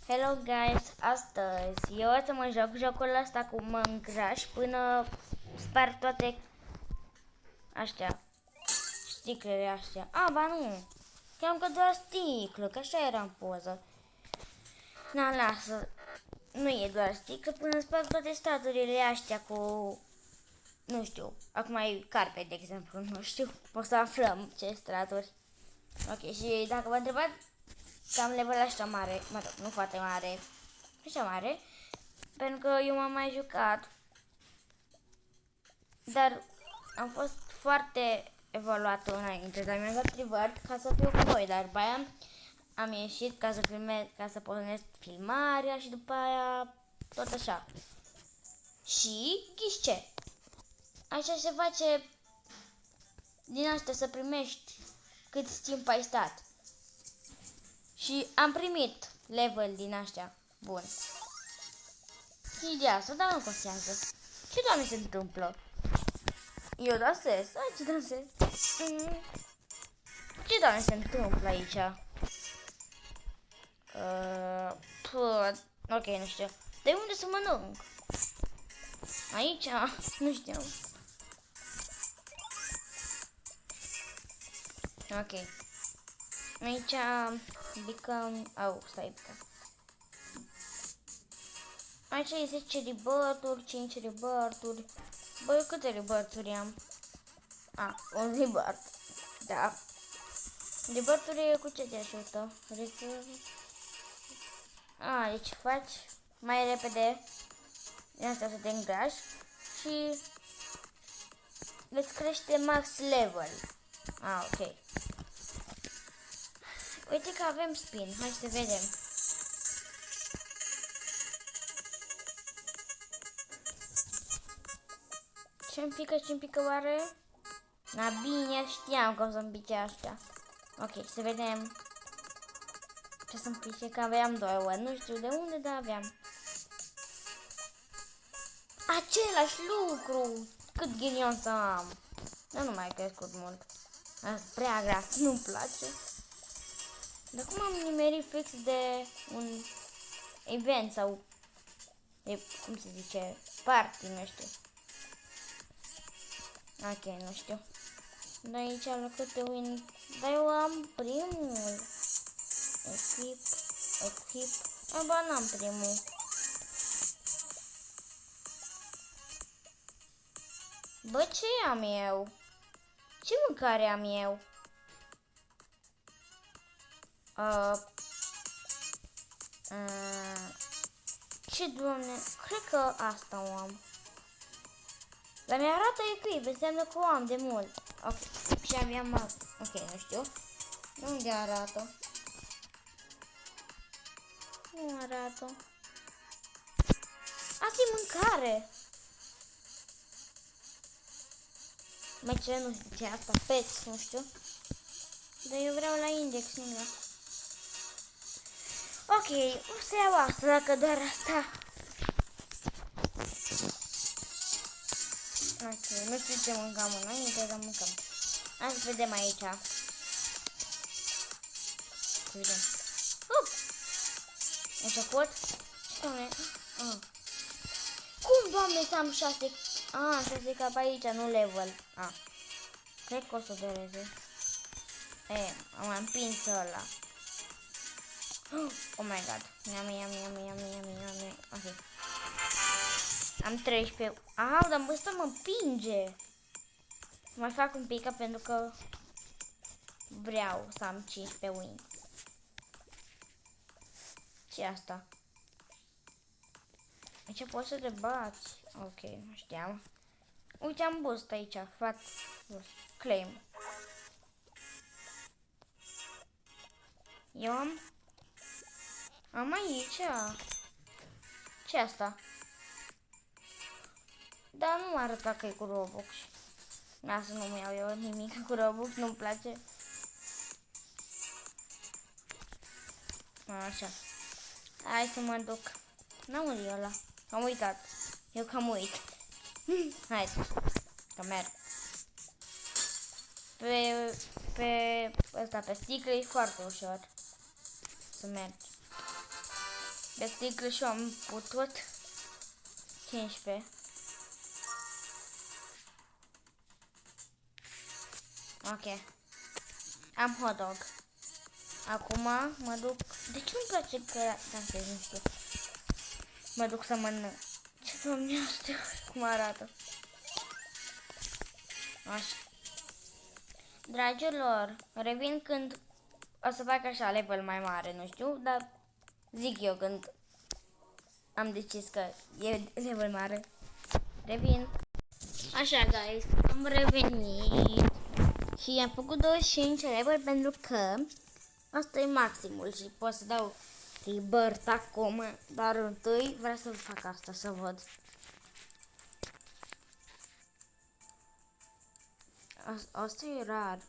Hello guys, astăzi eu o să mă joc jocul ăsta cu Minecraft până sparg toate astea, sticlele astea. Ba nu, cam că doar sticlă, că așa era în poză. Lasă, nu e doar sticlă până sparg toate staturile astea cu, nu știu, acum e carpe de exemplu, nu știu, o să aflăm ce straturi. Ok, și dacă vă întrebați, cam level așa mare, mă rog, nu foarte mare, așa mare, pentru că eu m-am mai jucat, dar am fost foarte evoluat înainte, dar mi-am dat reward ca să fiu cu voi, dar după aia am ieșit ca să filmez, ca să pornesc filmarea și după aia tot așa. Și ghiși ce? Așa se face din asta să primești cât timp ai stat. Și am primit level din astea. Bun. Și de asta, dar nu contează. Ce doamne se întâmplă? Eu dansez. Ce dansez? Ce doamne se întâmplă aici? Ok, nu știu. De unde să mănânc? Aici? Nu știu. Ok. Aici become... stai. Aici e 10 rebirth-uri, 5 rebirth-uri. Băi, câte rebirth-uri am? Un rebirth. Da. Rebirth-uri cu ce te ajută? Deci faci mai repede din asta să te îngrași și îți crește max level. Ok. Uite că avem spin. Hai să vedem. Ce-mi pică oare? Bine, știam că o să-mi pice așa. Ok, să vedem ce să-mi pice, că aveam două. Nu știu de unde, dar aveam. Același lucru! Cât ghinion să am! Nu mai crescut mult. Asta prea gras, nu-mi place. Dar cum am nimerit fix de un event sau cum se zice, party, nu știu. Ok, nu știu. Dar aici la câte win... Dar eu am primul. Equip. N-am primul. Bă, ce am eu? Ce mâncare am eu? Ce, doamne? Cred că asta o am. Dar mi-arată equip, înseamnă că o am de mult. Ok, și aveam... Ok, nu știu. Unde arată? Nu arată. Asta e mâncare. Mai ce nu știu ce asta, pet, nu știu. Dar eu vreau la index, nu la... Ok, o să iau asta, dacă doar asta. Ok, nu știu ce mâncam înainte, dar mâncăm. Hai să vedem aici. Să vedem. Început. Cum, doamne, să am 6? 6 cap aici, nu level. Cred că o să dureze. Am împins ăla. Oh my god. Yummy. Ok. Am 13. Dar ăsta mă împinge. Mai fac un pic pentru că vreau să am 15 win. Ce asta? Aici poți să te bați. Ok, nu știam. Uite, am boost aici. Fac boost. Claim. Eu am aici. Ce asta? Dar nu arăta că e cu Robux. Lasă, nu-mi iau eu nimic cu Robux, nu-mi place. Așa. Hai să mă duc. N-am murit ăla. Am uitat. Eu cam uit. Hai că merg. Pe ăsta, pe sticlă, e foarte ușor să mergi. De sticlă și am putut 15. Ok. Am hot dog. Acum mă duc... De ce nu-mi place că dansez, nu știu. Mă duc să mănânc. Ce doamne astea, cum arată. Așa. Dragilor, revin când o să fac așa level mai mare, nu știu, dar zic eu când am decis că e level mare. Revin. Așa, guys, am revenit și am făcut 25 level pentru că asta e maximul și pot să dau rebirth acum, dar întâi vreau să fac asta, să văd. Asta e rar.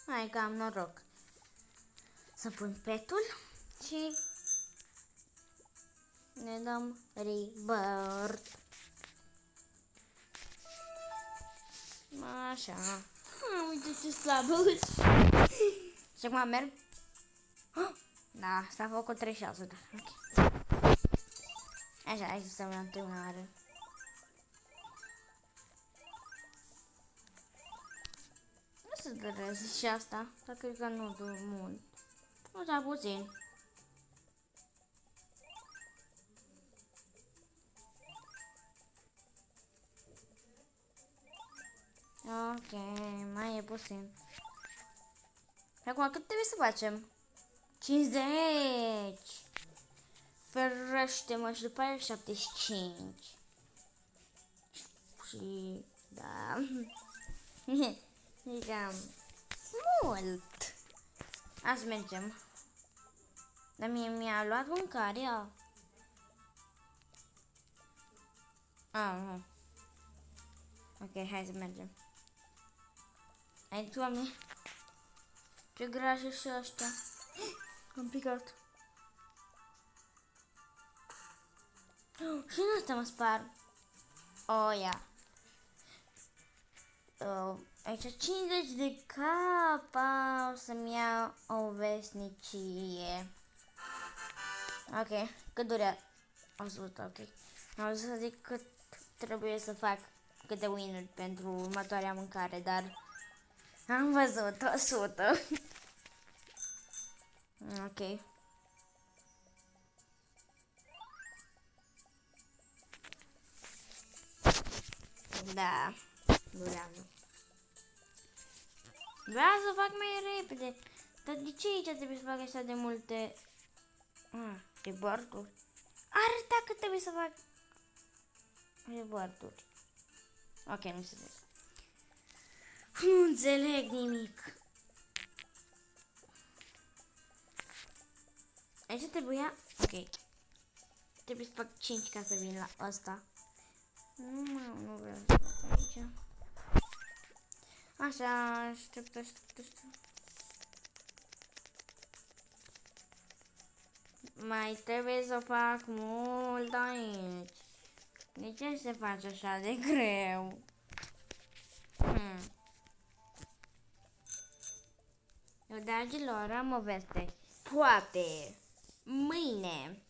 Hai că am noroc. Să pun petul și ne dăm rebirth. Așa. Uite ce slabă. Și acum merg. Da, s-a făcut 36. Okay. Așa, hai să mă întâmplare. Nu se doresc și asta, dar cred că nu dur mult. Nu s-a puțin. Ok, mai e puțin. Acum cât trebuie să facem? 50! Ferește-mă și după aia 75. Și da. E cam mult. Hai să mergem. Dar mie mi-a luat mâncarea. Nu. Ok, hai să mergem. Ai, Doamne, ce graje și ăștia. Am picat. Și nu asta mă spar. Ia. Aici 50 de capa. O să-mi iau o vesnicie. Ok, cât durează? 100, ok. Am zis să zic cât trebuie să fac, câte win-uri pentru următoarea mâncare, dar am văzut 100. Ok. Da, durează. Vreau să fac mai repede. Dar de ce aici trebuie să fac așa de multe... rebirth-uri? Arăta că trebuie să fac rebirth-uri. Ok, nu se vede. Nu înțeleg nimic. Aici trebuia... Ok. Trebuie să fac 5 ca să vin la ăsta. Nu vreau să fac aici. Așa, aștept. Mai trebuie să fac mult aici. De ce se face așa de greu? Eu, dragilor, am o veste. Poate mâine,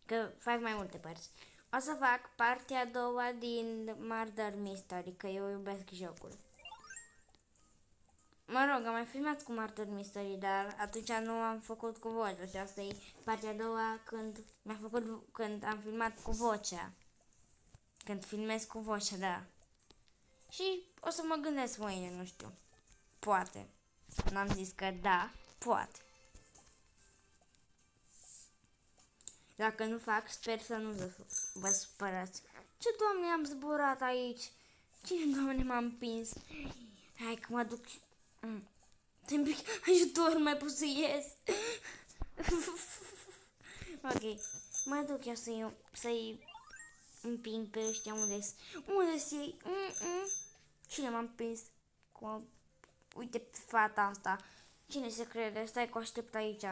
că fac mai multe părți, o să fac partea a doua din Murder Mystery, că eu iubesc jocul. Mă rog, am mai filmat cu Murder Mystery, dar atunci nu am făcut cu vocea și asta e partea a doua când am filmat cu vocea. Când filmez cu vocea, da. Și o să mă gândesc mâine, nu știu. Poate. N-am zis că da, poate. Dacă nu fac, sper să nu vă supărați. Ce, Doamne, am zburat aici? Cine, Doamne, m-a împins? Hai că mă duc... Ajutor, mai pot să ies. Ok, mă duc eu să-i împing pe ăștia. Unde-s ei? Cine m-a împins? Uite fata asta. Cine se crede? Stai că o aștept aici.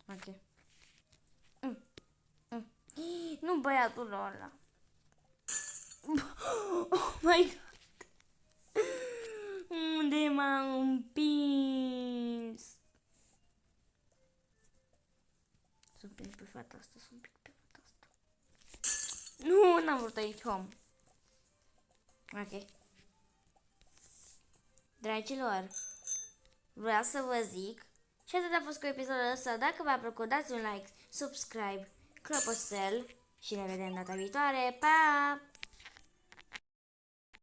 Ok. Nu băiatul ăla. Oh my god. Unde m-a împins? împing pe fata asta, să împing pe fata asta. Nu, n-am vrut aici home. Ok. Dragilor, vreau să vă zic și atât a fost cu episodul ăsta. Dacă v-a plăcut, dați un like, subscribe, clopoțel și ne vedem data viitoare. Pa!